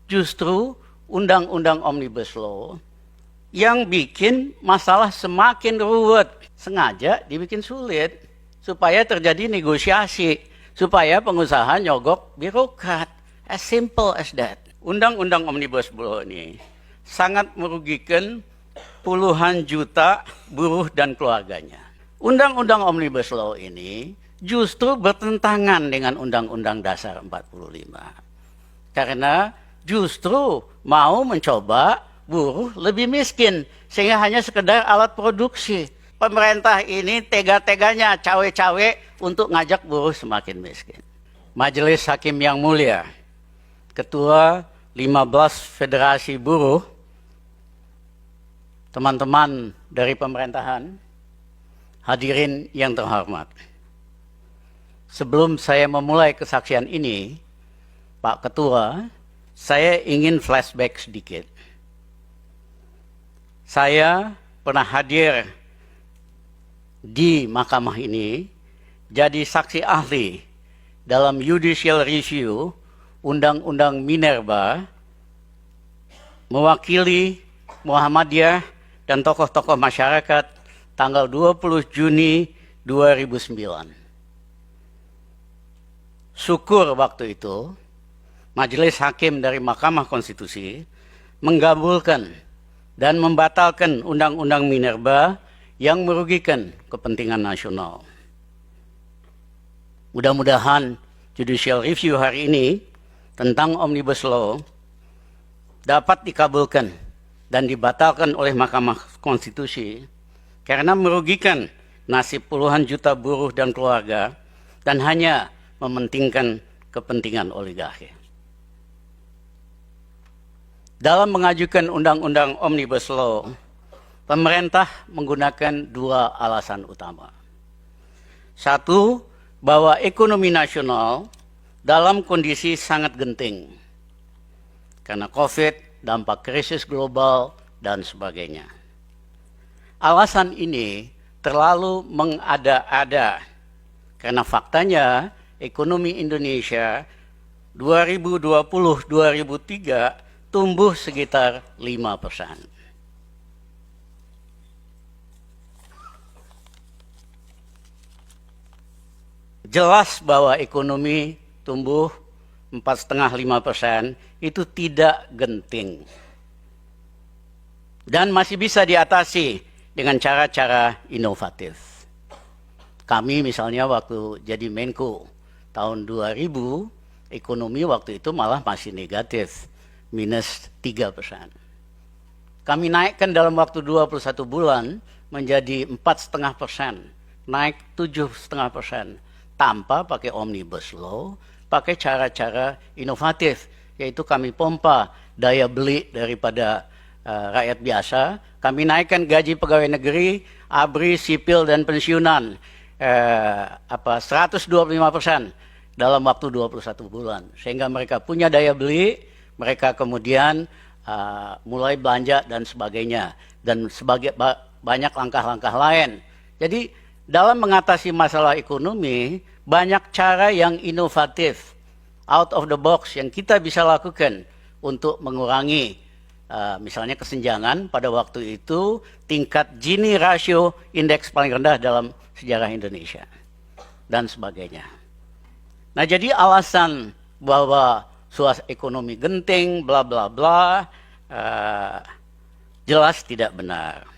justru undang-undang Omnibus Law yang bikin masalah semakin ruwet. Sengaja dibikin sulit supaya terjadi negosiasi, supaya pengusaha nyogok birokrat. As simple as that. Undang-undang Omnibus Law ini sangat merugikan puluhan juta buruh dan keluarganya. Undang-undang Omnibus Law ini justru bertentangan dengan Undang-Undang Dasar 45. Karena justru mau mencoba buruh lebih miskin, sehingga hanya sekedar alat produksi. Pemerintah ini tega-teganya cawe-cawe untuk ngajak buruh semakin miskin. Majelis Hakim yang mulia, Ketua 15 Federasi Buruh, teman-teman dari pemerintahan, hadirin yang terhormat. Sebelum saya memulai kesaksian ini, Pak Ketua, saya ingin flashback sedikit. Saya pernah hadir di mahkamah ini jadi saksi ahli dalam judicial review Undang-Undang Minerba, mewakili Muhammadiyah dan tokoh-tokoh masyarakat tanggal 20 Juni 2009. Syukur waktu itu, Majelis Hakim dari Mahkamah Konstitusi menggabulkan dan membatalkan Undang-Undang Minerba yang merugikan kepentingan nasional. Mudah-mudahan judicial review hari ini tentang Omnibus Law dapat dikabulkan dan dibatalkan oleh Mahkamah Konstitusi karena merugikan nasib puluhan juta buruh dan keluarga dan hanya mementingkan kepentingan oligarki. Dalam mengajukan Undang-Undang Omnibus Law, pemerintah menggunakan dua alasan utama. Satu, bahwa ekonomi nasional dalam kondisi sangat genting karena COVID, dampak krisis global, dan sebagainya. Alasan ini terlalu mengada-ada karena faktanya ekonomi Indonesia 2020-2003 tumbuh sekitar 5%. Jelas bahwa ekonomi tumbuh 4,5-5% itu tidak genting. Dan masih bisa diatasi dengan cara-cara inovatif. Kami misalnya waktu jadi Menko tahun 2000, ekonomi waktu itu malah masih negatif, minus 3%. Kami naikkan dalam waktu 21 bulan menjadi 4,5%, naik 7,5%. Tanpa pakai Omnibus Law, pakai cara-cara inovatif, yaitu kami pompa daya beli daripada rakyat biasa, kami naikkan gaji pegawai negeri, ABRI, sipil, dan pensiunan 125% dalam waktu 21 bulan. Sehingga mereka punya daya beli, mereka kemudian mulai belanja dan sebagainya. Dan banyak langkah-langkah lain. Jadi dalam mengatasi masalah ekonomi, banyak cara yang inovatif, out of the box yang kita bisa lakukan untuk mengurangi misalnya kesenjangan. Pada waktu itu tingkat Gini ratio indeks paling rendah dalam sejarah Indonesia dan sebagainya. Nah, jadi alasan bahwa suasana ekonomi genting, bla bla bla, jelas tidak benar.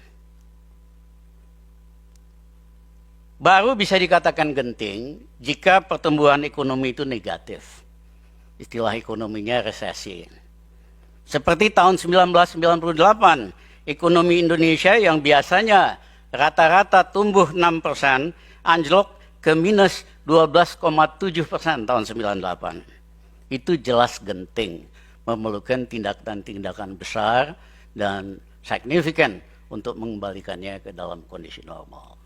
Baru bisa dikatakan genting jika pertumbuhan ekonomi itu negatif. Istilah ekonominya resesi. Seperti tahun 1998, ekonomi Indonesia yang biasanya rata-rata tumbuh 6%, anjlok ke minus 12,7% tahun 98. Itu jelas genting, memerlukan tindakan-tindakan besar dan signifikan untuk mengembalikannya ke dalam kondisi normal.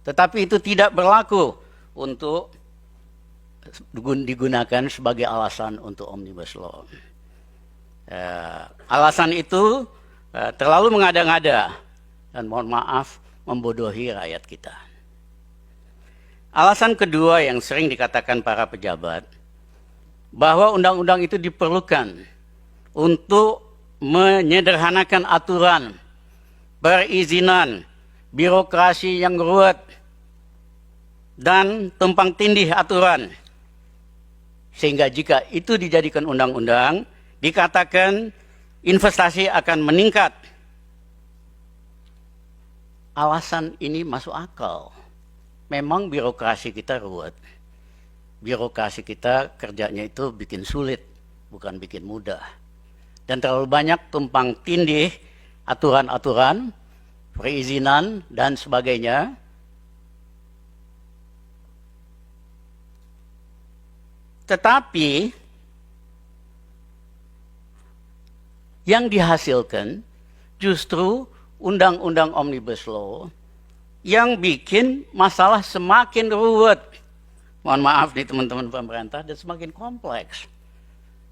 Tetapi itu tidak berlaku untuk digunakan sebagai alasan untuk Omnibus Law. Alasan itu terlalu mengada-ngada dan mohon maaf membodohi rakyat kita. Alasan kedua yang sering dikatakan para pejabat, bahwa undang-undang itu diperlukan untuk menyederhanakan aturan, perizinan, birokrasi yang ruwet, dan tumpang tindih aturan. Sehingga jika itu dijadikan undang-undang, dikatakan investasi akan meningkat. Alasan ini masuk akal. Memang birokrasi kita ruwet. Birokrasi kita kerjanya itu bikin sulit, bukan bikin mudah. Dan terlalu banyak tumpang tindih, aturan-aturan, perizinan, dan sebagainya. Tetapi yang dihasilkan justru undang-undang Omnibus Law yang bikin masalah semakin ruwet. Mohon maaf nih teman-teman pemerintah, dan semakin kompleks.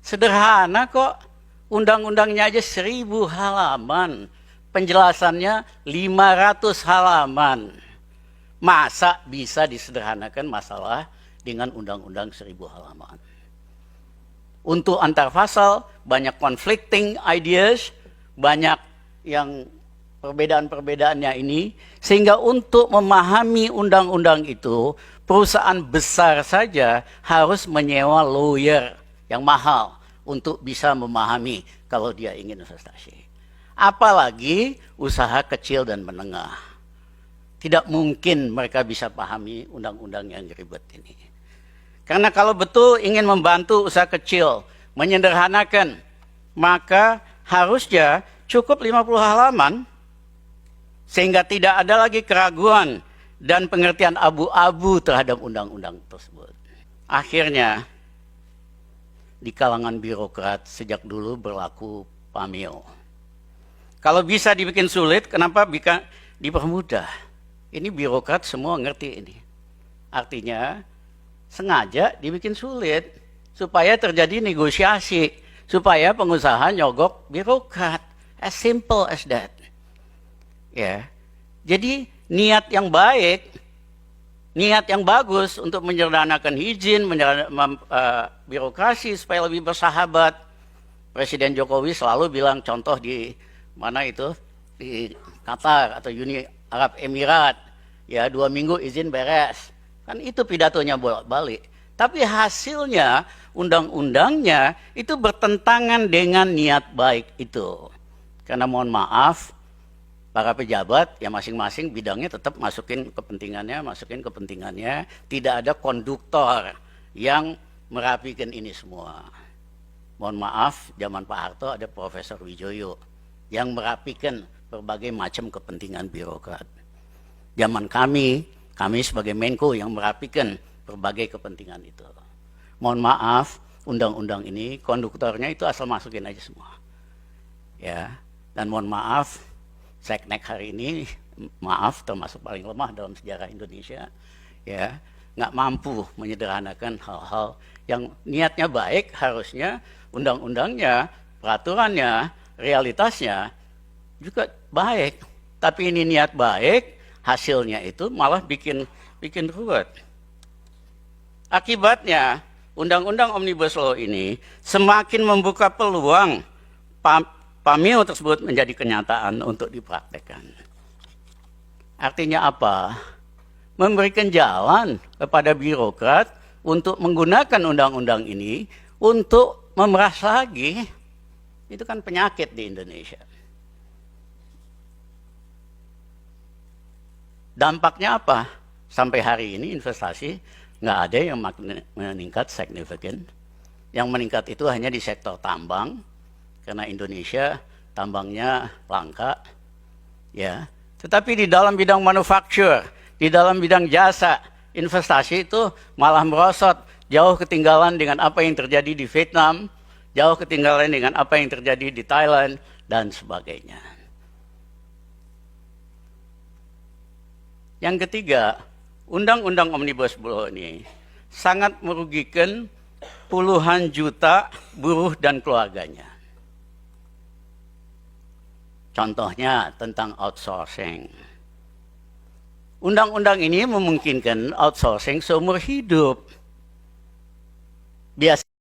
Sederhana kok, undang-undangnya aja 1000 halaman, penjelasannya 500 halaman. Masa bisa disederhanakan masalah dengan undang-undang 1000 halaman? Untuk antar pasal, banyak conflicting ideas, banyak yang perbedaan-perbedaannya ini, sehingga untuk memahami undang-undang itu, perusahaan besar saja harus menyewa lawyer yang mahal untuk bisa memahami kalau dia ingin investasi. Apalagi usaha kecil dan menengah. Tidak mungkin mereka bisa pahami undang-undang yang ribet ini. Karena kalau betul ingin membantu usaha kecil, menyederhanakan, maka harusnya cukup 50 halaman, sehingga tidak ada lagi keraguan dan pengertian abu-abu terhadap undang-undang tersebut. Akhirnya, di kalangan birokrat sejak dulu berlaku pameo. Kalau bisa dibikin sulit, kenapa bisa dipermudah? Ini birokrat semua ngerti ini. Artinya, sengaja dibikin sulit supaya terjadi negosiasi, supaya pengusaha nyogok birokrat. As simple as that. Ya. Jadi niat yang baik, niat yang bagus untuk menyederhanakan izin, birokrasi supaya lebih bersahabat. Presiden Jokowi selalu bilang, contoh di mana itu, di Qatar atau Uni Arab Emirat, ya 2 minggu izin beres. Kan itu pidatonya bolak-balik. Tapi hasilnya, undang-undangnya itu bertentangan dengan niat baik itu. Karena mohon maaf, para pejabat ya masing-masing bidangnya tetap masukin kepentingannya, tidak ada konduktor yang merapikan ini semua. Mohon maaf, zaman Pak Harto ada Profesor Wijoyo yang merapikan berbagai macam kepentingan birokrat. Zaman kami sebagai Menko yang merapikan berbagai kepentingan itu. Mohon maaf, undang-undang ini konduktornya itu asal masukin aja semua. Ya, dan mohon maaf, Seknek hari ini, maaf, termasuk paling lemah dalam sejarah Indonesia, ya, nggak mampu menyederhanakan hal-hal yang niatnya baik, harusnya undang-undangnya, peraturannya, realitasnya juga baik. Tapi ini niat baik, hasilnya itu malah bikin ruwet. Akibatnya, undang-undang Omnibus Law ini semakin membuka peluang pameo tersebut menjadi kenyataan untuk dipraktekkan. Artinya apa? Memberikan jalan kepada birokrat untuk menggunakan undang-undang ini untuk memeras lagi. Itu kan penyakit di Indonesia. Dampaknya apa? Sampai hari ini investasi nggak ada yang meningkat signifikan. Yang meningkat itu hanya di sektor tambang, karena Indonesia tambangnya langka, ya. Tetapi di dalam bidang manufaktur, di dalam bidang jasa, investasi itu malah merosot, jauh ketinggalan dengan apa yang terjadi di Vietnam, jauh ketinggalan dengan apa yang terjadi di Thailand, dan sebagainya. Yang ketiga, Undang-Undang Omnibus Law ini sangat merugikan puluhan juta buruh dan keluarganya. Contohnya tentang outsourcing. Undang-undang ini memungkinkan outsourcing seumur hidup. Biasanya